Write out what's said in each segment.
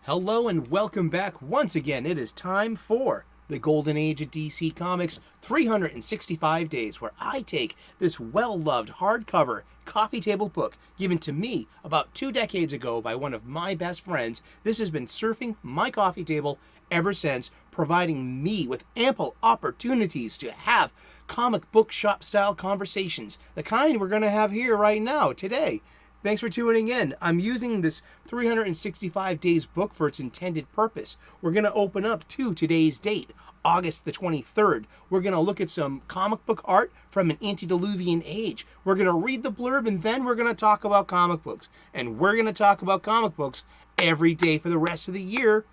Hello and welcome back once again. It is time for the Golden Age of DC Comics 365 Days, where I take this well-loved hardcover coffee table book given to me about 2 decades ago by one of my best friends. This has been surfing my coffee table ever since, providing me with ample opportunities to have comic book shop style conversations, the kind we're going to have here right now today. Thanks for tuning in. I'm using this 365 Days book for its intended purpose. We're going to open up to today's date, August the 23rd. We're going to look at some comic book art from an Antediluvian age. We're going to read the blurb, and then we're going to talk about comic books. And we're going to talk about comic books every day for the rest of the year.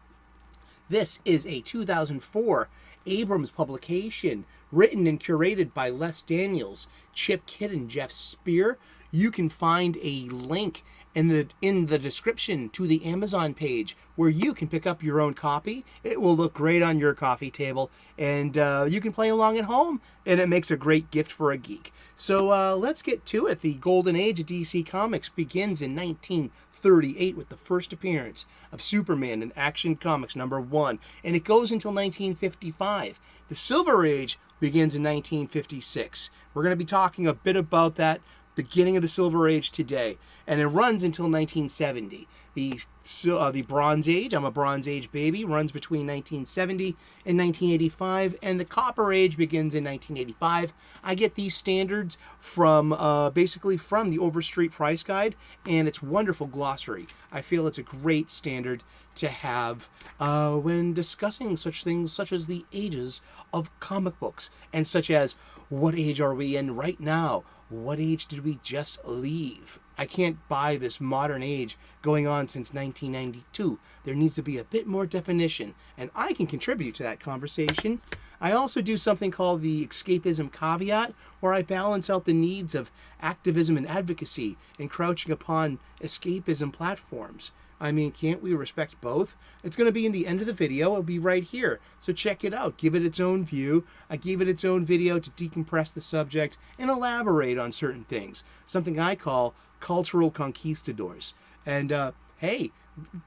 This is a 2004 Abrams publication, written and curated by Les Daniels, Chip Kidd, and Geoff Spear. You can find a link in the description to the Amazon page where you can pick up your own copy. It will look great on your coffee table, and you can play along at home, and it makes a great gift for a geek. So let's get to it. The Golden Age of DC Comics begins in 1938 with the first appearance of Superman in Action Comics #1, and it goes until 1955. The Silver Age begins in 1956. We're going to be talking a bit about that beginning of the Silver Age today, and it runs until 1970. The Bronze Age, I'm a Bronze Age baby, runs between 1970 and 1985, and the Copper Age begins in 1985. I get these standards from basically from the Overstreet Price Guide and its wonderful glossary. I feel it's a great standard to have when discussing such things such as the ages of comic books, and such as what age are we in right now? What age did we just leave? I can't buy this modern age going on since 1992. There needs to be a bit more definition, and I can contribute to that conversation. I also do something called the escapism caveat, where I balance out the needs of activism and advocacy, encroaching upon escapism platforms. I mean, can't we respect both? It's going to be in the end of the video. It'll be right here. So check it out. Give it its own view. I gave it its own video to decompress the subject and elaborate on certain things. Something I call cultural conquistadors. And hey,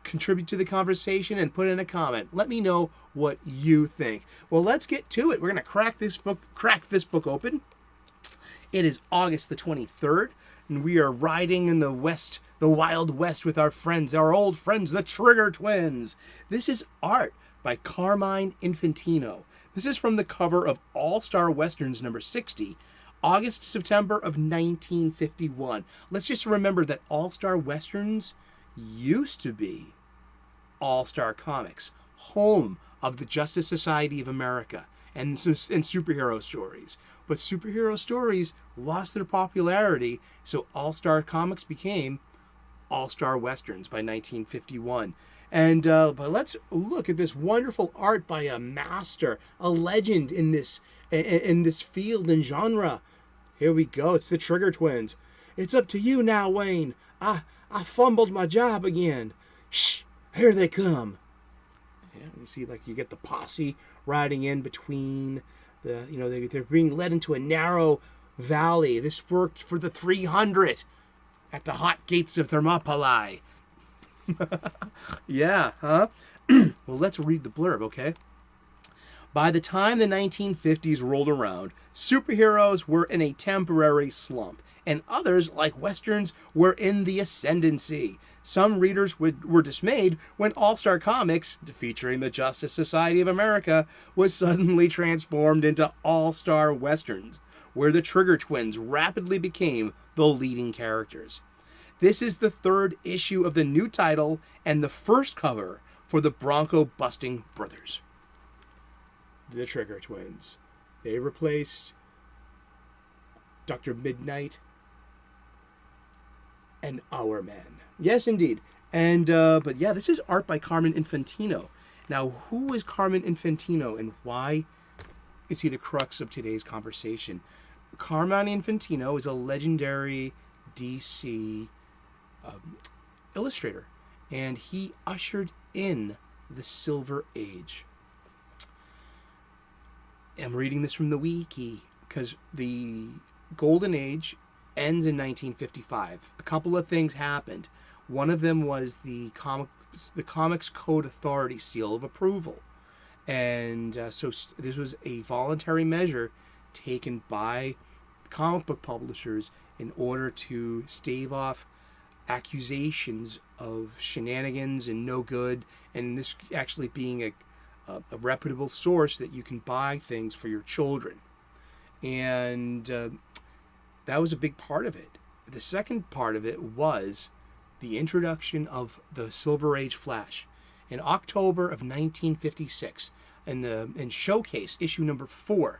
contribute to the conversation and put in a comment. Let me know what you think. Well, let's get to it. We're going to crack this book open. It is August the 23rd, and we are riding in the West, the Wild West, with our friends, our old friends, the Trigger Twins. This is art by Carmine Infantino. This is from the cover of All-Star Westerns number 60, August-September of 1951. Let's just remember that All-Star Westerns used to be All-Star Comics, home of the Justice Society of America and superhero stories. But superhero stories lost their popularity, so All-Star Comics became All-Star Westerns by 1951. And but let's look at this wonderful art by a master, a legend in this field and genre. Here we go. It's the Trigger Twins. It's up to you now, Wayne. I fumbled my job again. Shh! Here they come. Yeah, you see, like, you get the posse riding in between they're being led into a narrow valley. This worked for the 300 at the hot gates of Thermopylae. Yeah, huh? Well, let's read the blurb, okay? By the time the 1950s rolled around, superheroes were in a temporary slump, and others, like Westerns, were in the ascendancy. Some readers were dismayed when All-Star Comics, featuring the Justice Society of America, was suddenly transformed into All-Star Westerns, where the Trigger Twins rapidly became the leading characters. This is the 3rd issue of the new title and the first cover for the Bronco-busting brothers. The Trigger Twins. They replaced Dr. Midnight and Our Man. Yes, indeed. And but yeah, this is art by Carmine Infantino. Now, who is Carmine Infantino, and why is he the crux of today's conversation? Carmine Infantino is a legendary DC illustrator, and he ushered in the Silver Age. I'm reading this from the wiki because the Golden Age ends in 1955. A couple of things happened. One of them was the the Comics Code Authority seal of approval. And so this was a voluntary measure taken by comic book publishers in order to stave off accusations of shenanigans and no good, and this actually being a reputable source that you can buy things for your children. And that was a big part of it. The second part of it was the introduction of the Silver Age Flash. In October of 1956, in Showcase, issue number 4,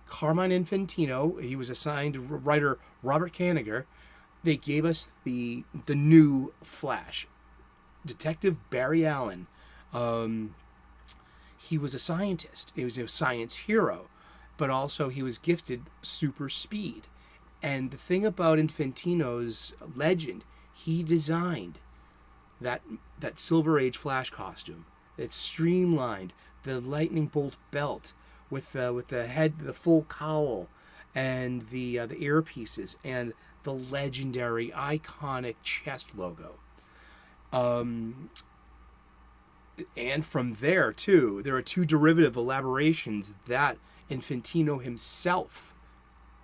Carmine Infantino, he was assigned to writer Robert Kanigher. They gave us the new Flash, Detective Barry Allen. He was a scientist. He was a science hero, but also he was gifted super speed. And the thing about Infantino's legend, he designed that Silver Age Flash costume. It's streamlined, the lightning bolt belt with the head, the full cowl, and the earpieces, and the legendary, iconic chest logo. And from there, too, there are 2 derivative elaborations that Infantino himself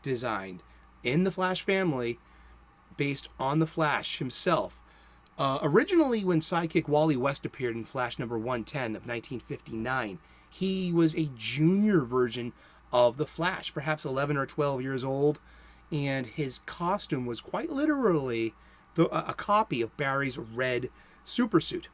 designed in the Flash family based on the Flash himself. Originally, when sidekick Wally West appeared in Flash number 110 of 1959, he was a junior version of the Flash, perhaps 11 or 12 years old, and his costume was quite literally a copy of Barry's red supersuit.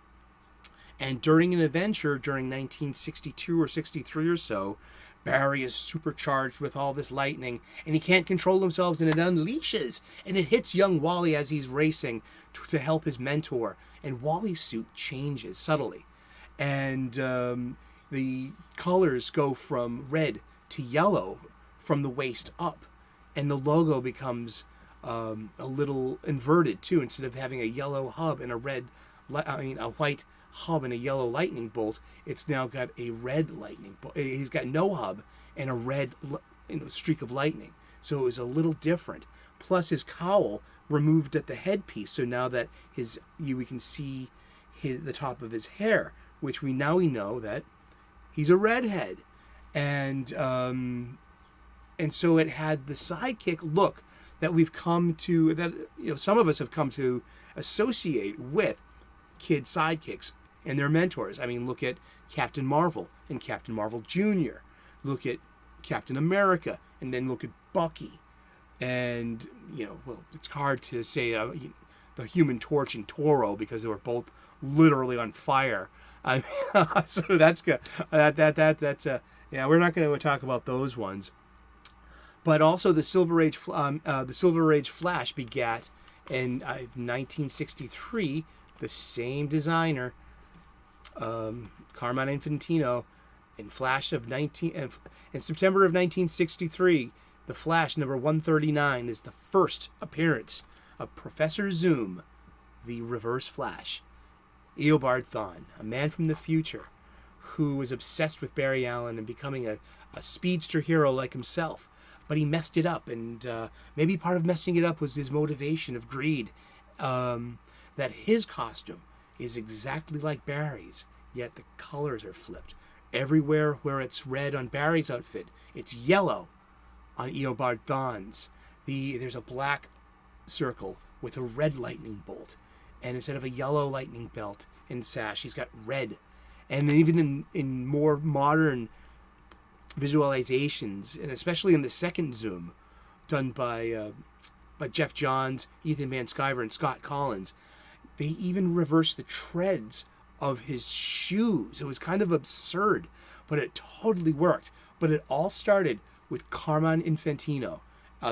And during an adventure during 1962 or 63 or so, Barry is supercharged with all this lightning, and he can't control himself, and it unleashes, and it hits young Wally as he's racing to help his mentor, and Wally's suit changes subtly. And the colors go from red to yellow from the waist up, and the logo becomes a little inverted too. Instead of having a yellow hub and a white hub and a yellow lightning bolt, it's now got a red lightning bolt. He's got no hub and a red streak of lightning. So it was a little different. Plus his cowl removed at the headpiece, so now that we can see the top of his hair, which we know that he's a redhead. And so it had the sidekick look that we've come to, that some of us have come to associate with kid sidekicks and their mentors. I mean, look at Captain Marvel and Captain Marvel Jr. Look at Captain America, and then look at Bucky. And, it's hard to say the Human Torch and Toro because they were both literally on fire. So that's good. We're not going to talk about those ones. But also the Silver Age Flash begat in 1963 the same designer, Carmine Infantino, in September of 1963. The Flash number 139 is the first appearance of Professor Zoom, the Reverse Flash. Eobard Thawne, a man from the future who was obsessed with Barry Allen and becoming a speedster hero like himself. But he messed it up, and maybe part of messing it up was his motivation of greed. That his costume is exactly like Barry's, yet the colors are flipped. Everywhere where it's red on Barry's outfit, it's yellow on Eobard Thawne's. There's a black circle with a red lightning bolt, and instead of a yellow lightning belt and sash, he's got red. And even in more modern visualizations, and especially in the second zoom done by Geoff Johns, Ethan Van Sciver, and Scott Collins, they even reversed the treads of his shoes. It was kind of absurd, but it totally worked. But it all started with Carmine Infantino,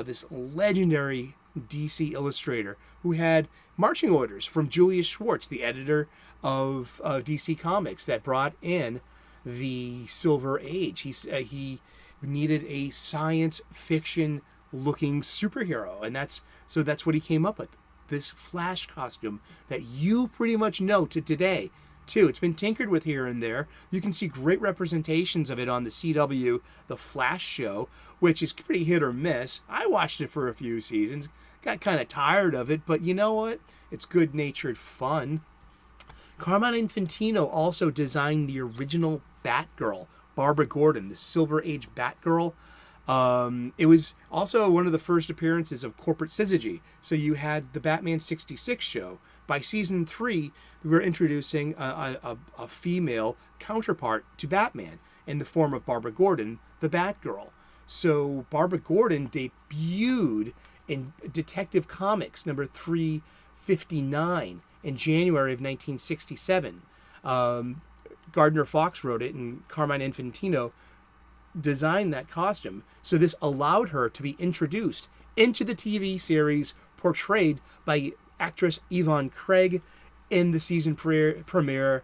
this legendary DC illustrator who had marching orders from Julius Schwartz, the editor of DC Comics, that brought in the Silver Age. He needed a science fiction looking superhero, and that's what he came up with. This Flash costume that you pretty much know to today too. It's been tinkered with here and there. You can see great representations of it on the CW The Flash show, which is pretty hit or miss. I watched it for a few seasons, got kind of tired of it, but you know what? It's good-natured fun. Carmine Infantino also designed the original Batgirl, Barbara Gordon, the Silver Age Batgirl. It was also one of the first appearances of corporate syzygy. So you had the Batman 66 show. By season 3, we were introducing a female counterpart to Batman in the form of Barbara Gordon, the Batgirl. So Barbara Gordon debuted in Detective Comics number 359 in January of 1967. Gardner Fox wrote it, and Carmine Infantino designed that costume. So this allowed her to be introduced into the TV series portrayed by actress Yvonne Craig in the season 3 premiere,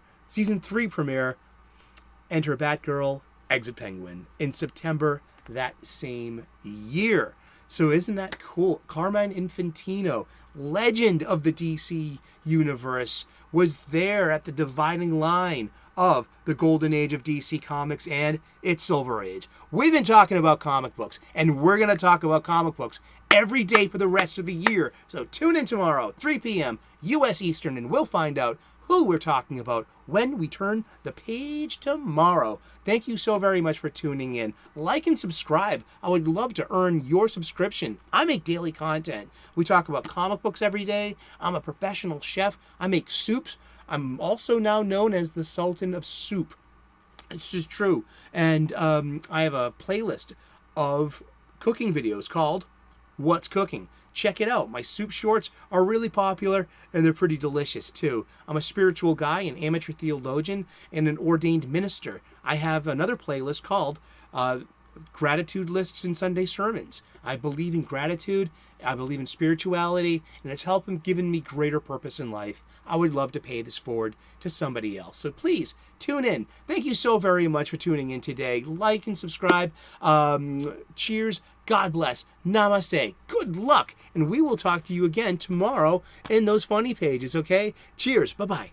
Enter Batgirl, Exit Penguin, in September that same year. So isn't that cool? Carmine Infantino, legend of the DC universe, was there at the dividing line of the golden age of DC Comics and its silver age. We've been talking about comic books, and we're going to talk about comic books every day for the rest of the year. So tune in tomorrow, 3 p.m. U.S. Eastern, and we'll find out who we're talking about when we turn the page tomorrow. Thank you so very much for tuning in. Like and subscribe. I would love to earn your subscription. I make daily content. We talk about comic books every day. I'm a professional chef. I make soups. I'm also now known as the Sultan of Soup. It's just true. And I have a playlist of cooking videos called What's Cooking. Check it out. My soup shorts are really popular, and they're pretty delicious too. I'm a spiritual guy, an amateur theologian, and an ordained minister. I have another playlist called Gratitude Lists and Sunday Sermons. I believe in gratitude, I believe in spirituality, and it's given me greater purpose in life. I would love to pay this forward to somebody else. So please, tune in. Thank you so very much for tuning in today. Like and subscribe. Cheers. God bless. Namaste. Good luck. And we will talk to you again tomorrow in those funny pages, okay? Cheers. Bye-bye.